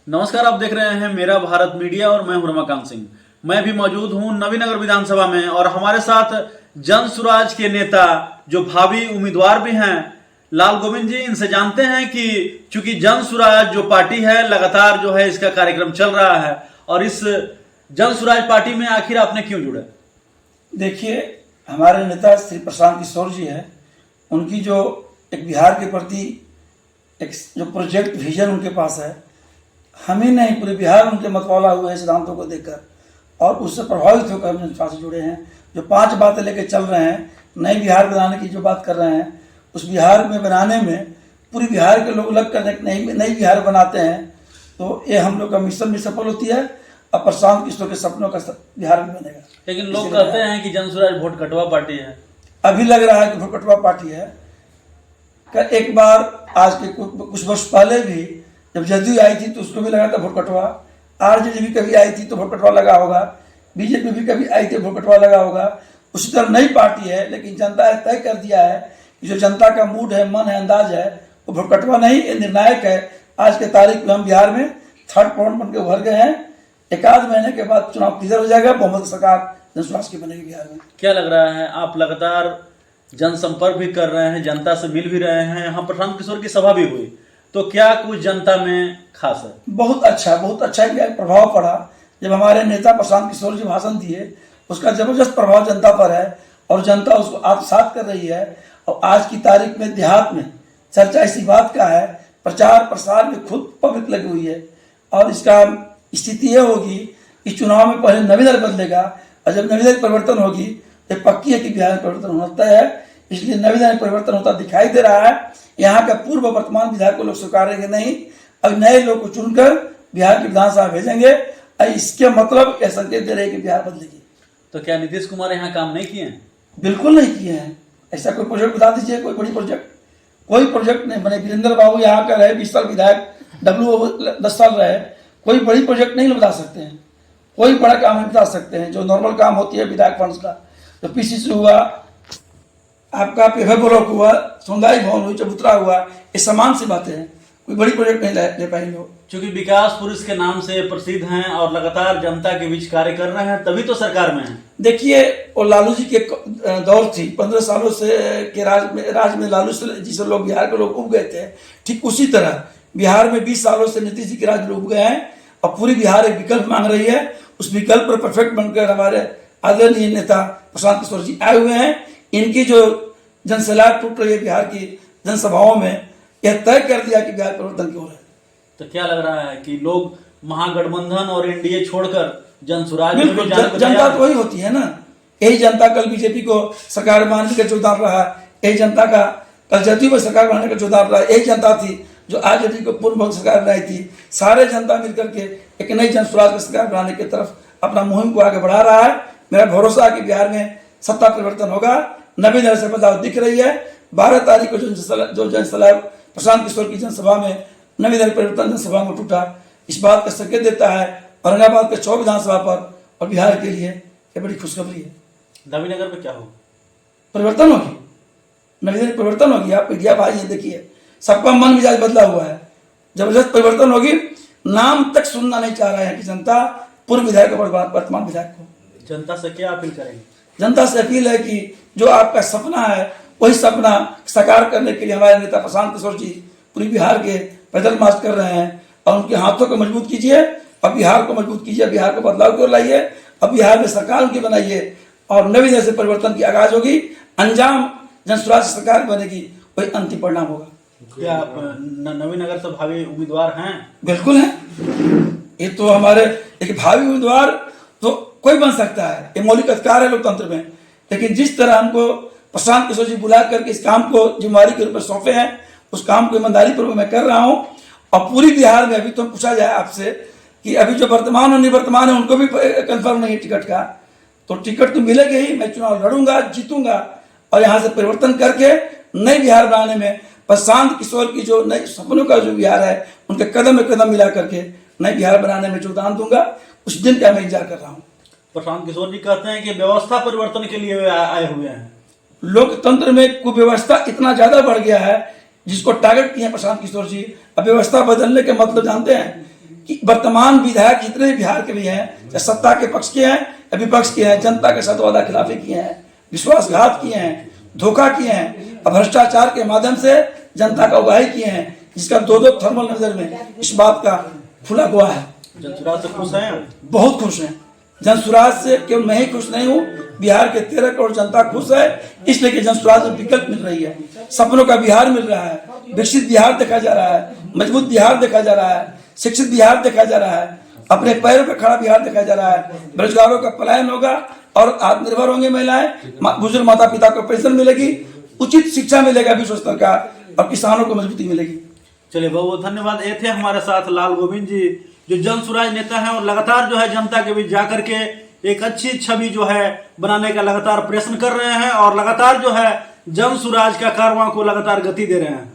नमस्कार, आप देख रहे हैं मेरा भारत मीडिया और मैं हूं रमाकांत सिंह। मैं भी मौजूद हूं नवीनगर विधानसभा में और हमारे साथ जन सुराज के नेता जो भावी उम्मीदवार भी हैं लाल गोविंद जी। इनसे जानते हैं कि चूंकि जन सुराज जो पार्टी है लगातार जो है इसका कार्यक्रम चल रहा है और इस जन सुराज पार्टी में आखिर आपने क्यों जुड़े? देखिए, हमारे नेता श्री प्रशांत किशोर जी हैं, उनकी जो एक बिहार के प्रति एक जो प्रोजेक्ट विजन उनके पास है, हम ही नहीं पूरे बिहार उनके मतवाला हुए हैं सिद्धांतों को देखकर और उससे प्रभावित होकर हम जनता से जुड़े हैं। जो 5 बातें लेकर चल रहे हैं, नई बिहार बनाने की जो बात कर रहे हैं, उस बिहार में बनाने में पूरी बिहार के लोग लग कर नई बिहार बनाते हैं, तो ये हम लोग का मिशन भी सफल होती है और प्रशांत किशोर के सपनों का बिहार भी बनेगा। लेकिन लोग कहते हैं कि जन सुराज वोट कटवा पार्टी है। अभी लग रहा है कि वोट कटवा पार्टी है। एक बार आज के कुछ वर्ष पहले भी जब जदयू आई थी तो उसको भी लगा था वोट कटवा, आरजेडी भी कभी आई थी तो वोट कटवा लगा होगा, बीजेपी भी कभी आई थी वोट कटवा लगा होगा। उसी तरह नई पार्टी है, लेकिन जनता ने तय कर दिया है कि जो जनता का मूड है, मन है, अंदाज है, वो वोट कटवा नहीं, ये निर्णायक है। आज के तारीख में हम बिहार में 3rd पॉइंट बन के उभर गए हैं। 1 महीने के बाद चुनाव क्लियर हो जाएगा, बहुमत सरकार जनस्वास्थ्य की बनेगी बिहार में। क्या लग रहा है, आप लगातार जनसंपर्क भी कर रहे हैं, जनता से मिल भी रहे हैं, यहाँ प्रशांत किशोर की सभा भी हुई, तो क्या कुछ जनता में खास है? बहुत अच्छा प्रभाव पड़ा। जब हमारे नेता प्रशांत किशोर जी भाषण दिए, उसका जबरदस्त प्रभाव जनता पर है और जनता उसको आत्मसात कर रही है। और आज की तारीख में देहात में चर्चा इसी बात का है, प्रचार प्रसार में खुद पब्लिक लगी हुई है। और इसका स्थिति यह होगी कि चुनाव में पहले नवी दल बदलेगा और जब नवी दल परिवर्तन होगी तो पक्की है कि बिहार में परिवर्तन होता है। इसलिए नवी दल परिवर्तन होता दिखाई दे रहा है। यहाँ का पूर्व वर्तमान विधायक को लोग स्वीकारेंगे नहीं, अब नए लोग को चुनकर बिहार की विधानसभा भेजेंगे। इसके मतलब यह संकेत दे रहे हैं कि बिहार बदलेगी। तो क्या नीतीश कुमार यहाँ काम नहीं किए हैं? बिल्कुल नहीं किए हैं। ऐसा कोई प्रोजेक्ट बता दीजिए, कोई बड़ी प्रोजेक्ट। कोई प्रोजेक्ट नहीं बने। वीरेंद्र बाबू यहाँ का रहे 20 साल विधायक, डब्ल्यू 10 साल रहे, कोई बड़ी प्रोजेक्ट नहीं बता सकते हैं, कोई बड़ा काम नहीं बता सकते हैं। जो नॉर्मल काम होती है विधायक फंड्स का, जो पीसीसी हुआ, आपका पेपर ब्लॉक हुआ, समुदाय भवन हुई, चबूतरा हुआ, ये समान सी बातें हैं, कोई बड़ी प्रोजेक्ट नहीं ले पाएंगे लोग। क्योंकि विकास पुरुष के नाम से प्रसिद्ध हैं और लगातार जनता के बीच कार्य कर रहे हैं, तभी तो सरकार में है। देखिए, वो लालू जी के दौर थी, 15 सालों से के राज में लालू जी से लोग बिहार के लोग उब गए थे। ठीक उसी तरह बिहार में 20 सालों से नीतीश जी के राज में उब गए हैं और पूरी बिहार एक विकल्प मांग रही है। उस विकल्प पर परफेक्ट बनकर हमारे आदरणीय नेता प्रशांत किशोर जी आए हुए हैं। इनकी जो जनसलाह टूट रही है बिहार की जनसभाओं में, यह तय कर दिया कि बिहार परिवर्तन की ओर है। तो क्या लग रहा है कि लोग महागठबंधन और एनडीए छोड़कर जनसुराज में बिल्कुल, जनता तो वही होती है ना। यही जनता कल बीजेपी को सरकार बनाने का जोदार रहा, यही जनता का कल जदयू को सरकार बनाने का जोदार रहा। यही जनता थी जो आरजेडी को पूर्व सरकार बनाई थी। सारे जनता मिलकर के एक नई जनसुराज की सरकार बनाने की तरफ अपना मुहिम को आगे बढ़ा रहा है। मेरा भरोसा है कि बिहार में सत्ता परिवर्तन होगा, नवी दल से बदलाव दिख रही है। 12 तारीख को जो जनसभा प्रशांत किशोर की जनसभा में नवी दल परिवर्तन जनसभा में टूटा, इस बात का संकेत देता है औरंगाबाद के 6 विधानसभा पर और बिहार के लिए ये बड़ी खुशखबरी है। नवीनगर में क्या हो परिवर्तन होगी, नवी दल परिवर्तन होगी। आप मीडिया भाई ये देखिए, सबका मन मिजाज बदला हुआ है, जबरदस्त परिवर्तन होगी। नाम तक सुनना नहीं चाह रहे हैं कि जनता पूर्व विधायक और वर्तमान विधायक को। जनता से क्या अपील करेंगे? जनता से अपील है कि जो आपका सपना है वही सपना साकार करने के लिए हमारे नेता प्रशांत किशोर जी पूरी बिहार के पैदल मार्च कर रहे हैं और उनके हाथों को मजबूत कीजिए और बिहार को मजबूत कीजिए, बिहार को बदलाव की ओर लाइए। अब बिहार में सरकार उनकी बनाइए और नवी दल से परिवर्तन की आगाज होगी, अंजाम जनसुराज सरकार बनेगी, वही अंतिम परिणाम होगा। क्या आप नवीनगर से भावी उम्मीदवार हैं? बिल्कुल है। ये तो हमारे एक भावी उम्मीदवार तो कोई बन सकता है, ये मौलिक अधिकार है लोकतंत्र में। लेकिन जिस तरह हमको प्रशांत किशोर जी बुला करके इस काम को जिम्मेवारी के रूप में सौंपे हैं, उस काम को ईमानदारी पूर्वक मैं कर रहा हूँ। और पूरी बिहार में अभी तो पूछा जाए आपसे कि अभी जो वर्तमान और निवर्तमान है उनको भी कंफर्म नहीं है टिकट का, तो टिकट तो मिलेगा ही। मैं चुनाव लड़ूंगा, जीतूंगा और यहाँ से परिवर्तन करके नई बिहार बनाने में प्रशांत किशोर की जो नई सपनों का जो बिहार है, उनके कदम में कदम मिला करके नई बिहार बनाने में योगदान दूंगा। उस दिन का मैं इंतजार कर रहा हूँ। प्रशांत किशोर जी कहते हैं कि व्यवस्था परिवर्तन के लिए आए हुए हैं। लोकतंत्र में कुव्यवस्था इतना ज्यादा बढ़ गया है जिसको टारगेट किए प्रशांत किशोर जी। अब व्यवस्था बदलने के मतलब जानते हैं कि वर्तमान विधायक जितने भी बिहार के भी हैं, चाहे सत्ता के पक्ष के हैं या विपक्ष के हैं, जनता के साथ वादा खिलाफी किए हैं, विश्वासघात किए हैं, धोखा किए हैं और भ्रष्टाचार के माध्यम से जनता का उगाही किए हैं, जिसका दो थर्मल नजर में इस बात का खुला गवाह है। जनसुराज से खुश हैं? बहुत खुश हैं। जनसुराज से केवल मैं ही खुश नहीं हूँ, बिहार के 13 करोड़ जनता खुश है, इसलिए कि जनसुराज में विकल्प मिल रही है, सपनों का बिहार मिल रहा है, विकसित बिहार देखा जा रहा है, मजबूत बिहार देखा जा रहा है, शिक्षित बिहार देखा जा रहा है, अपने पैरों पर खड़ा बिहार देखा जा रहा है, बेरोजगारों का पलायन होगा और आत्मनिर्भर होंगे महिलाएं, बुजुर्ग माता पिता को पेंशन मिलेगी, उचित शिक्षा मिलेगा विश्व स्तर का और किसानों को मजबूती मिलेगी। चलिए बहुत बहुत धन्यवाद। ये थे हमारे साथ लाल गोविंद जी, जो जनसुराज नेता हैं और लगातार जो है जनता के बीच जाकर के एक अच्छी छवि जो है बनाने का लगातार प्रयत्न कर रहे हैं और लगातार जो है जनसुराज का कारवां को लगातार गति दे रहे हैं।